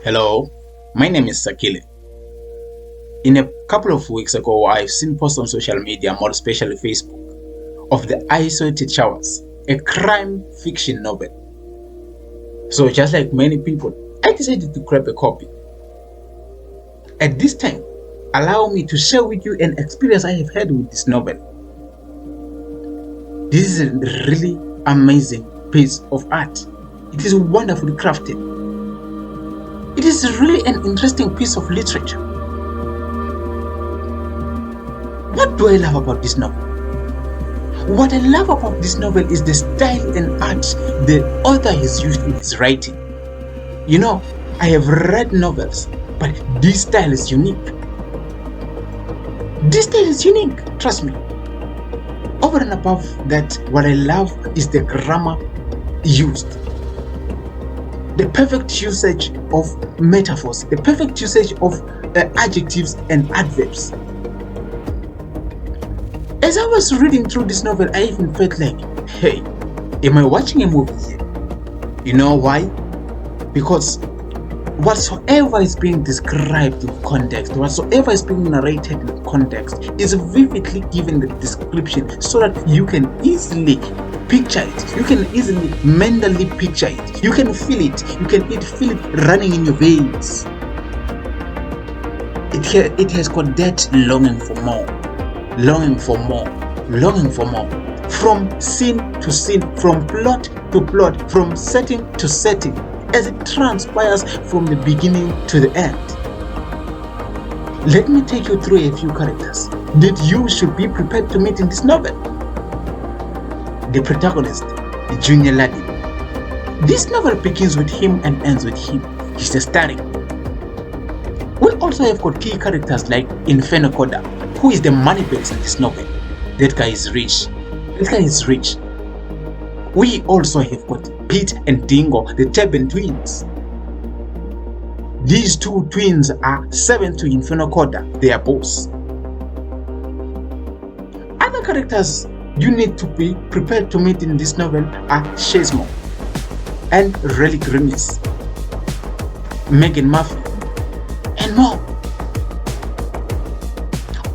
Hello, my name is Sakile. In a couple of weeks ago, I've seen posts on social media, more especially Facebook, of The Isolated Showers, a crime fiction novel. So just like many people, I decided to grab a copy. At this time, allow me to share with you an experience I have had with this novel. This is a really amazing piece of art. It is wonderfully crafted. It is really an interesting piece of literature. What do I love about this novel? What I love about this novel is the style and art the author has used in his writing. You know, I have read novels, but this style is unique. This style is unique, trust me. Over and above that, what I love is the grammar used. The perfect usage of metaphors, the perfect usage of adjectives and adverbs. As I was reading through this novel, I even felt like, hey, am I watching a movie here? You know why? Because whatsoever is being described in context, whatsoever is being narrated in context, is vividly given the description so that you can easily picture it. You can easily mentally picture it. You can feel it. You can feel it running in your veins. It has got that longing for more, longing for more, longing for more. From scene to scene, from plot to plot, from setting to setting, as it transpires from the beginning to the end. Let me take you through a few characters that you should be prepared to meet in this novel. The protagonist, Junior Ladin. This novel begins with him and ends with him. He's the starring. We also have got key characters like Inferno Koda, who is the moneybags in this novel. That guy is rich. That guy is rich. We also have got Pete and Dingo, the Teben twins. These two twins are servants to Inferno Koda, their boss. Other characters you need to be prepared to meet in this novel are Shazmo and Relic Grimace, Megan Murphy, and more.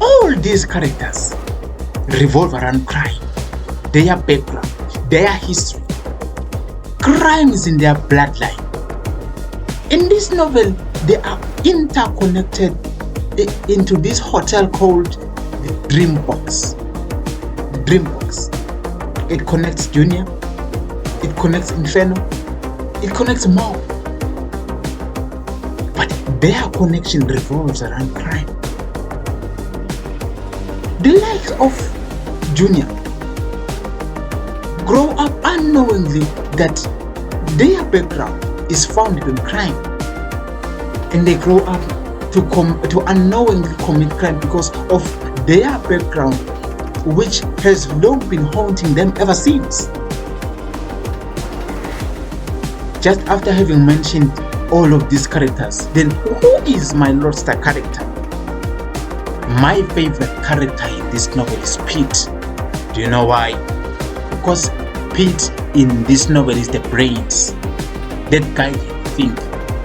All these characters revolve around crime, their background, their history. Crime is in their bloodline. In this novel, they are interconnected into this hotel called the Dreambox. Dreambox. It connects Junior, it connects Inferno, it connects more. But their connection revolves around crime. The likes of Junior grow up unknowingly that their background is founded on crime, and they grow up to unknowingly commit crime because of their background, which has long been haunting them ever since. Just after having mentioned all of these characters, then who is my Lodestar character? My favorite character in this novel is Pete. Do you know why? Because Pete in this novel is the brains. That guy can think.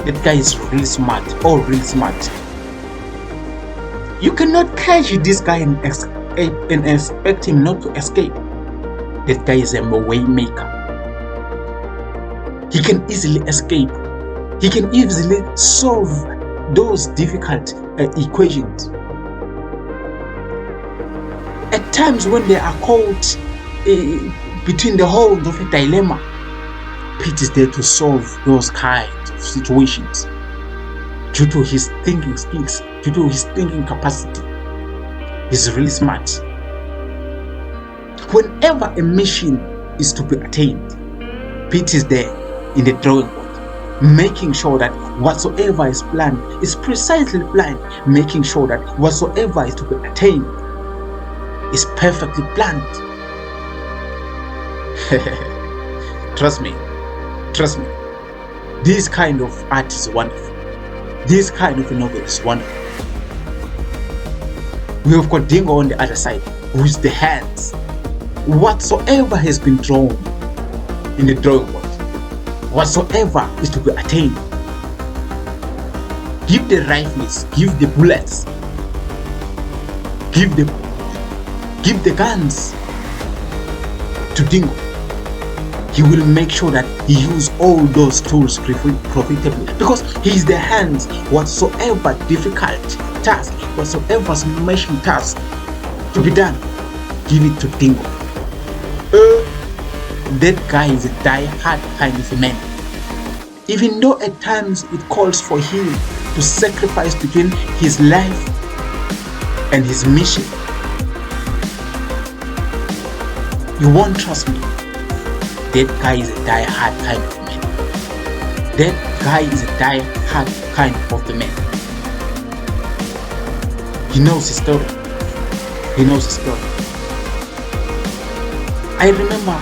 That guy is really smart. Oh, really smart. You cannot catch this guy and expect him not to escape. That guy is a way maker. He can easily escape. He can easily solve those difficult equations. At times when they are caught between the horns of a dilemma, Pete is there to solve those kinds of situations due to his thinking skills, due to his thinking capacity. He's really smart. Whenever a mission is to be attained, Pete is there in the drawing board, making sure that whatsoever is planned is precisely planned, making sure that whatsoever is to be attained is perfectly planned. Trust me. This kind of art is wonderful. This kind of a novel is wonderful. We have got Dingo on the other side, who is the hands. Whatsoever has been drawn in the drawing board, whatsoever is to be attained, give the rifles, give the bullets, give the guns to Dingo. He will make sure that he uses all those tools profitably, because he is the hands. Whatsoever difficult task, whatsoever smashing task to be done, give it to Dingo. That guy is a die-hard kind of a man. Even though at times it calls for him to sacrifice between his life and his mission, you won't trust me. That guy is a die-hard kind of man. That guy is a die-hard kind of the man. He knows his story. He knows his story. I remember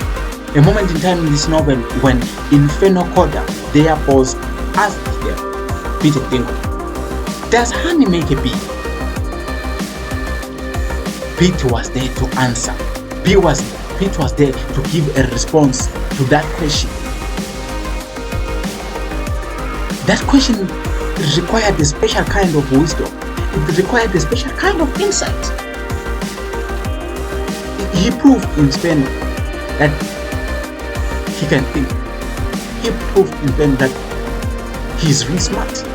a moment in time in this novel when Inferno Coda, their boss, asked them, Pete and Dingo, does honey make a bee? Pete was there to answer. Pete was there to give a response to that question. That question required a special kind of wisdom. It required a special kind of insight. He proved in Inferno that he can think. He proved in Inferno that he is really smart.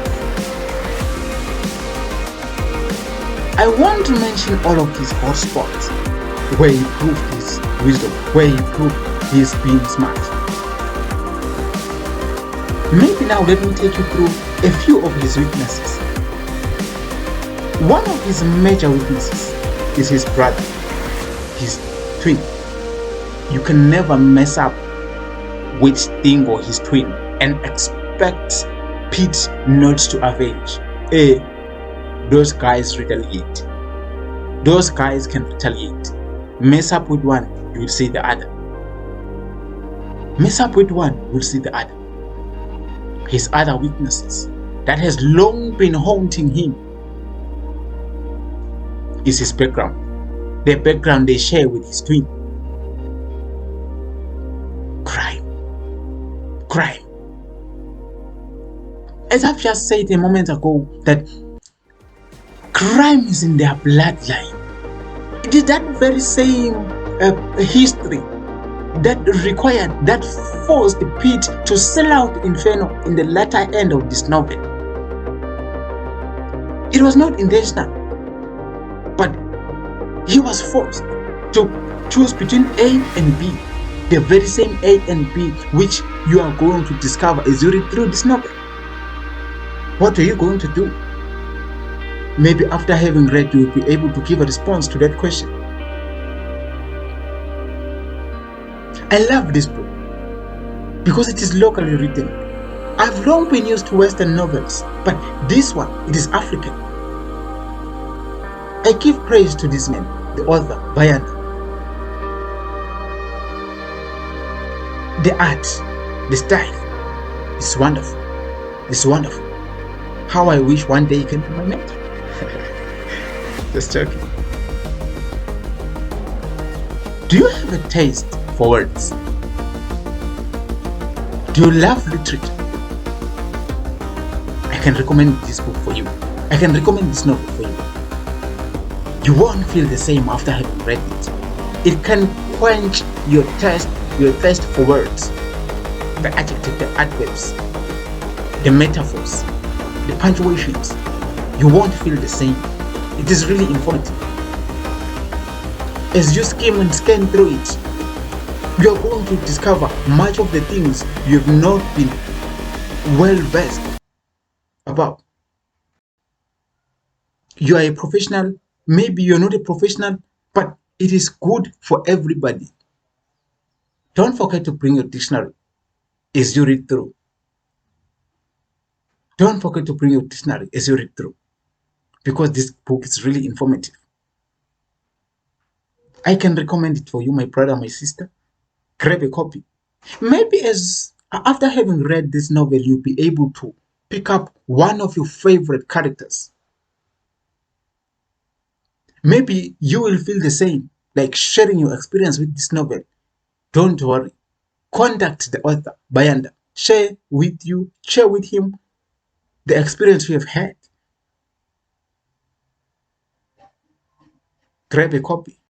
I want to mention all of his hot spots where he proved his wisdom, where he proved his being smart. Maybe now let me take you through a few of his weaknesses. One of his major weaknesses is his brother, his twin. You can never mess up with Dingo, his twin, and expect Pete not to avenge. Those guys retaliate. Those guys can retaliate. Mess up with one, you will see the other. Mess up with one, you will see the other. His other weaknesses that has long been haunting him is his background. The background they share with his twin. Crime. As I've just said a moment ago, that crime is in their bloodline. It is that very same history that required, that forced Pete to sell out Inferno in the latter end of this novel. It was not intentional, but he was forced to choose between A and B, the very same A and B which you are going to discover as you read through this novel. What are you going to do? Maybe after having read, you will be able to give a response to that question. I love this book because it is locally written. I've long been used to Western novels, but this one, it is African. I give praise to this man, the author, Bayanda. The art, the style, is wonderful. It's wonderful. How I wish one day he can be my mentor. Just joking. Do you have a taste for words? Do you love literature? I can recommend this book for you. I can recommend this novel for you. You won't feel the same after having read it. It can quench your thirst for words, the adjectives, the adverbs, the metaphors, the punctuations. You won't feel the same. It is really informative. As you skim and scan through it, you are going to discover much of the things you have not been well versed about. You are a professional, maybe you're not a professional, but it is good for everybody. Don't forget to bring your dictionary as you read through. Don't forget to bring your dictionary as you read through, because this book is really informative. I can recommend it for you, my brother, my sister. Grab a copy. Maybe after having read this novel, you'll be able to pick up one of your favorite characters. Maybe you will feel the same, like sharing your experience with this novel. Don't worry. Contact the author, Bayanda. Share with him the experience we have had. Grab a copy.